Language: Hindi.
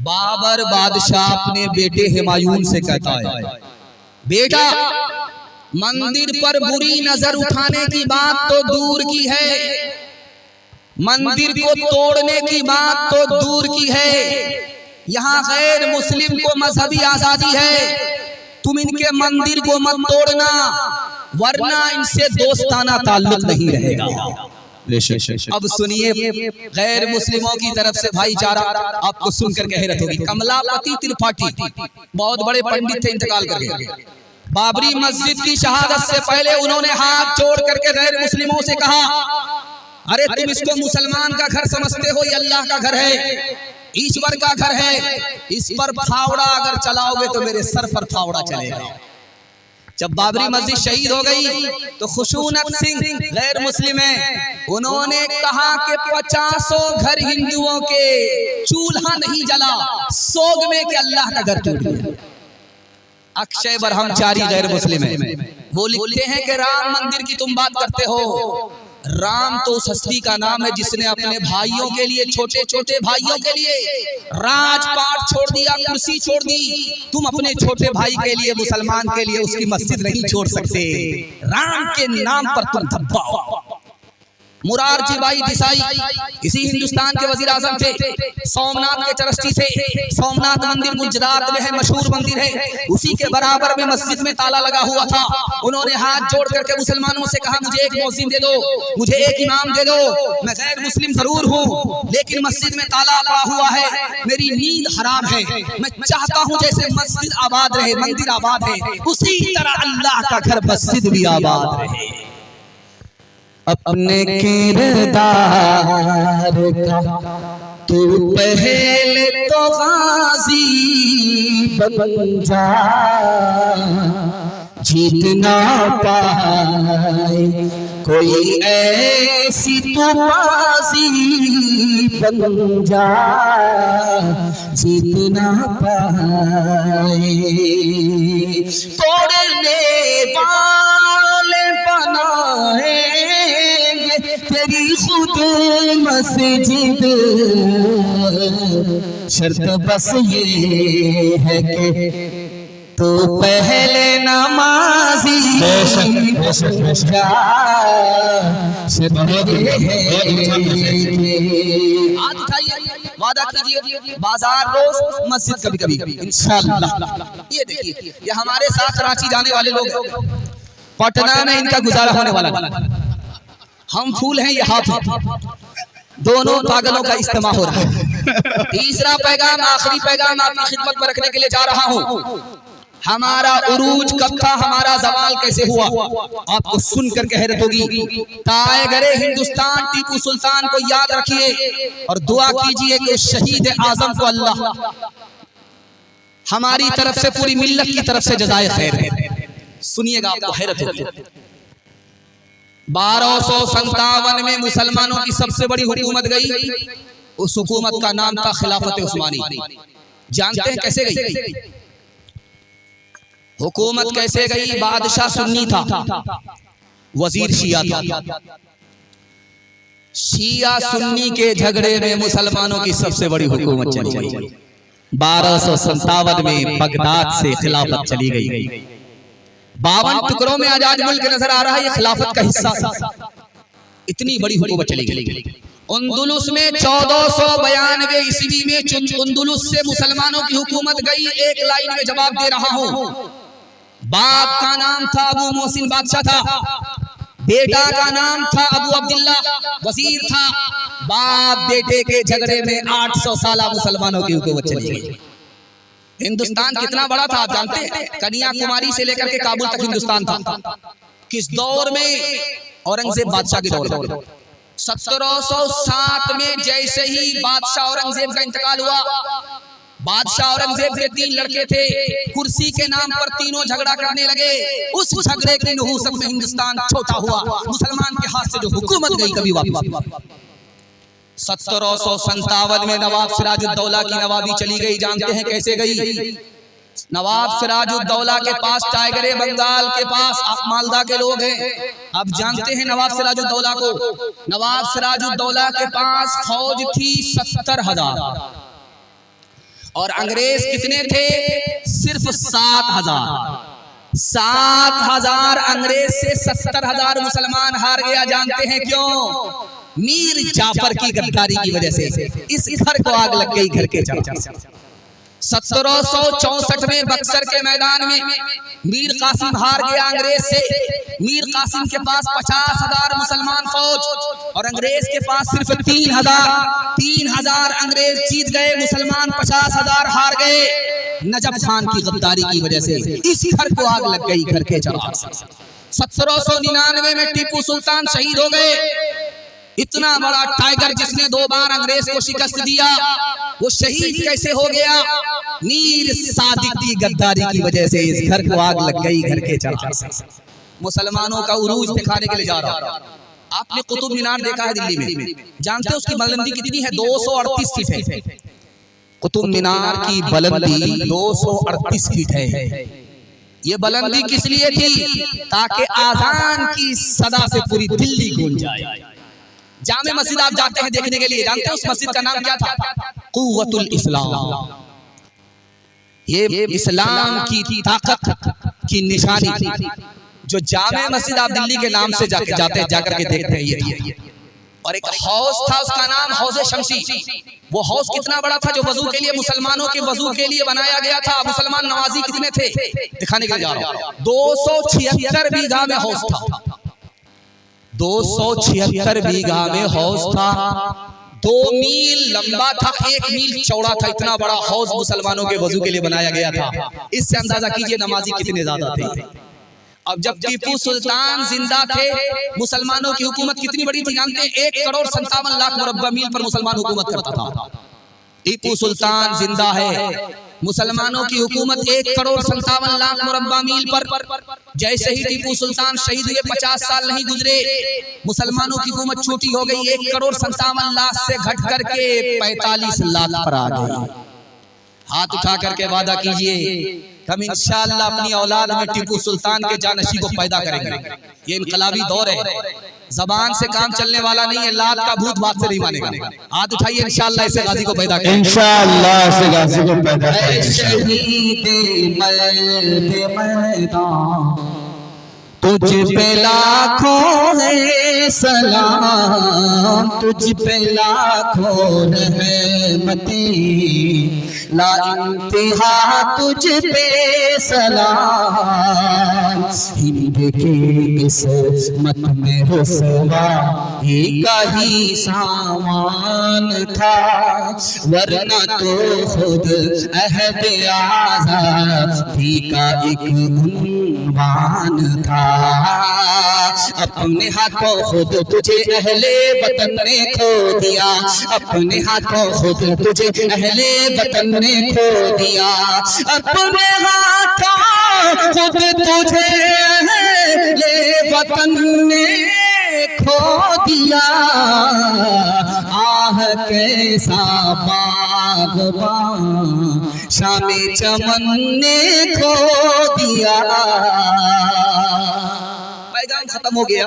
बाबर बादशाह अपने बेटे हुमायूं से कहता है, बेटा मंदिर पर बुरी नजर उठाने की बात तो दूर की है, मंदिर को तोड़ने की बात तो दूर की है, यहाँ गैर मुस्लिम को मजहबी आजादी है, तुम इनके मंदिर को मत तोड़ना वरना इनसे दोस्ताना ताल्लुक नहीं रहेगा। अब सुनिए गैर मुस्लिमों की तरफ से भाईचारा आपको सुनकर कह रहे होगी। कमलापति त्रिपाठी बहुत बड़े पंडित थे, इंतकाल कर गए। बाबरी मस्जिद की शहादत से पहले उन्होंने हाथ जोड़ करके गैर मुस्लिमों से कहा, अरे तुम इसको मुसलमान का घर समझते हो, ये अल्लाह का घर है, ईश्वर का घर है, इस पर फावड़ा अगर चलाओगे तो मेरे सर पर फावड़ा चलेगा। जब बाबरी मस्जिद शहीद हो गई तो खुशूनत सिंह गैर मुस्लिम है, उन्होंने कहा कि 50 घर हिंदुओं के चूल्हा नहीं जला, सोग में कि अल्लाह का घर टूट गया। अक्षय ब्रह्मचारी गैर मुस्लिम है, वो लिखते हैं कि राम मंदिर की तुम बात करते हो, राम तो उस हस्ती का नाम है जिसने अपने भाइयों के लिए, छोटे छोटे भाइयों के लिए राजपाट छोड़ दिया, कुर्सी छोड़ दी। तुम अपने छोटे भाई के लिए, मुसलमान के लिए उसकी मस्जिद नहीं छोड़ सकते। राम के नाम पर तुम धब्बाओ। मुरारजी भाई देसाई इसी हिंदुस्तान के वजीर आजम थे, सोमनाथ के ट्रस्टी थे। सोमनाथ मंदिर गुजरात में है, मशहूर मंदिर है, उसी के बराबर में मस्जिद में ताला लगा हुआ था। उन्होंने हाथ जोड़ करके मुसलमानों से कहा, मुझे एक मौजिन दे दो, मुझे एक इमाम दे दो, मैं गैर मुस्लिम जरूर हूँ लेकिन मस्जिद में ताला लगा हुआ है, मेरी नींद हराम है, मैं चाहता हूँ जैसे मस्जिद आबाद रहे, मंदिर आबाद है, उसी तरह अल्लाह का घर मस्जिद भी आबाद रहे। अपने किरदार का तू पहले तो गाजी बन जा, जीत ना पाए कोई ऐसी तो बाजी बन जा, जीत ना पाए तोड़ने वाले बनाए तेरी खुद मस्जिद, शर्त बस ये है कि तो पहले नमाजी जा। आज उठाइए, वादा कीजिए बाजार रोज मस्जिद कभी कभी इंशाअल्लाह। ये देखिए, ये हमारे साथ रांची जाने वाले लोग, पटना में इनका गुजारा होने वाला, हम फूल हैं, ये हाथ है, दोनों पागलों का इस्तेमाल हो रहा है। तीसरा पैगाम, आखिरी पैगाम आपकी खिदमत में रखने के लिए जा रहा हूँ। हमारा उरूज कब था, हमारा जवाल कैसे हुआ, आपको सुनकर हैरत होगी। टाइगरे हिंदुस्तान टीपू सुल्तान को याद रखिए और दुआ कीजिए कि उस शहीद आजम को अल्लाह हमारी तरफ से, पूरी मिल्लत की तरफ से जज़ाए खैर दे। सुनिएगा, आपको हैरत होगी। 1257 में मुसलमानों की सबसे बड़ी हुकूमत गई, उस हुकूमत का नाम था खिलाफत उस्मानी। जानते हैं कैसे गई हुकूमत? कैसे गई? बादशाह सुन्नी था, वजीर शिया था। शिया सुन्नी के झगड़े में मुसलमानों की सबसे बड़ी हुकूमत चली गई। 1257 में बगदाद से खिलाफत चली गई। 52 टुकड़ों में आजाद मुल्क नजर आ रहा है, ये खिलाफत का हिस्सा था। इतनी बड़ी हुकूमत चली गई। उंदुलुस में 1492 ईस्वी में उंदुलुस से मुसलमानों की हुकूमत गई। एक लाइन में जवाब दे रहा हूँ। बाप का नाम था अबू मोहसिन बादशाह था, बेटा का नाम था अबू अब्दुल्ला वजीर था। बाप बेटे के झगड़े में 800 साल मुसलमानों की हुकूमत चली गई। हिंदुस्तान कितना बड़ा था आप जानते हैं? कन्याकुमारी से लेकर के काबुल तक हिंदुस्तान था। किस दौर में? औरंगजेब बादशाह के दौर में। 1707 में जैसे ही बादशाह औरंगजेब का इंतकाल हुआ, बादशाह औरंगजेब के 3 लड़के थे, कुर्सी के नाम पर तीनों झगड़ा करने लगे। उस झगड़े की नहुसत में हिंदुस्तान छोटा हुआ, मुसलमान के हाथ से जो हुकूमत गई कभी वापस। 1757 में नवाब सिराजुद्दौला की नवाबी चली गई। जानते हैं कैसे गई? नवाब सिराजुद्दौला के पास टाइगरे बंगाल के पास, आप मालदा के लोग हैं, अब जानते हैं नवाब सिराजुद्दौला को। नवाब सिराजुद्दौला के पास फौज थी 70,000 और अंग्रेज कितने थे? सिर्फ 7,000 अंग्रेज से 70,000 मुसलमान हार गया। जानते हैं क्यों? मीर जाफर की गद्दारी की वजह से। इस घर को आग लग गई, घर के चारों। 1764 में बक्सर के मैदान में मीर कासिम हार गया अंग्रेज से। मीर कासिम के पास 50,000 मुसलमान फौज और अंग्रेज के पास सिर्फ 3,000 अंग्रेज जीत गए, मुसलमान 50,000 हार गए। नजफ खान की गद्दारी की वजह से इस घर को आग लग गई, घर के चारों। 1799 में टीपू सुल्तान शहीद हो गए। इतना बड़ा टाइगर जिसने 2 बार अंग्रेज को शिकस्त दिया, वो शहीद कैसे हो गया? मीर सादिक की गद्दारी की वजह से इस घर को आग लग गई, घर के चारों। मुसलमानों का उरूज दिखाने के लिए जा रहा हूं। आपने कुतुब मीनार देखा है दिल्ली में? जानते हैं उसकी बुलंदी कितनी है? 238 फीट है। कुतुब मीनार की बुलंदी 238 फीट है। ये बुलंदी किस लिए थी? ताकि आजान की सदा से पूरी दिल्ली गूंज जाए। जामे मस्जिद आप जाते हैं देखने के लिए, जानते हैं उस मस्जिद का नाम क्या था? कुव्वतुल इस्लाम। ये इस्लाम की ताकत की निशानी थी। जो जामे मस्जिद आप दिल्ली के नाम से जाकर के देखते हैं ये। और एक हौज था, उसका नाम हौज शमसी। वो हौज कितना बड़ा था? जो वजू के लिए, मुसलमानों के वजू के लिए बनाया गया था। मुसलमान नवाजी कितने थे दिखाने के लिए जा रहा हूं। 276 बीघा में हौज था। 276 बीघा में हौज था। 2 मील लंबा था, 1 मील चौड़ा था। इतना बड़ा हौज मुसलमानों के वजू के लिए बनाया गया था। इससे अंदाजा कीजिए नमाजी कितने ज्यादा थे। अब जब टीपू सुल्तान जिंदा थे, मुसलमानों की हुकूमत कितनी बड़ी थी जानते हैं? 1,57,00,000 मुरब्बा मील पर मुसलमान हुकूमत करता था। टीपू सुल्तान जिंदा है, मुसलमानों की हुकूमत 1,57,00,000 मुरब्बा मील पर। जैसे ही टीपू सुल्तान शहीद हुए 50 साल नहीं गुजरे, मुसलमानों की हुकूमत छोटी हो गई। 1,57,00,000 से घट करके 45 लाख पर आ गई। हाथ उठा करके वादा कीजिए हम इंशाअल्लाह अपनी औलाद में टीपू सुल्तान के जानशी को पैदा करेंगे। ये इनकलाबी दौर है, जबान से काम चलने वाला नहीं है। लात का भूत बात से नहीं मानेगा। हाथ उठाइए, इंशाअल्लाह ऐसे गाजी को पैदा करेंगे। इंशाअल्लाह ऐसे गाजी को पैदा करेंगे। शहीद मैदान तुझ पे लाखों है सलाम, तुझ पे लाखों रहमतें, ला इंतहा तुझ पे सलाम। हिंद के किस्मत में रुसवा का ही सामान था, वरना तो खुद अहद आज़ादी का एक उन्वान था। अपने हाथों खुद तुझे अहले वतन ने खो दिया, अपने हाथों खुद तुझे अहले वतन ने खो दिया, अपने हाथों खुद तुझे अहले वतन ने खो दिया। आह कैसा बागबान शामे चमन ने खो दिया। पैगाम खत्म हो गया।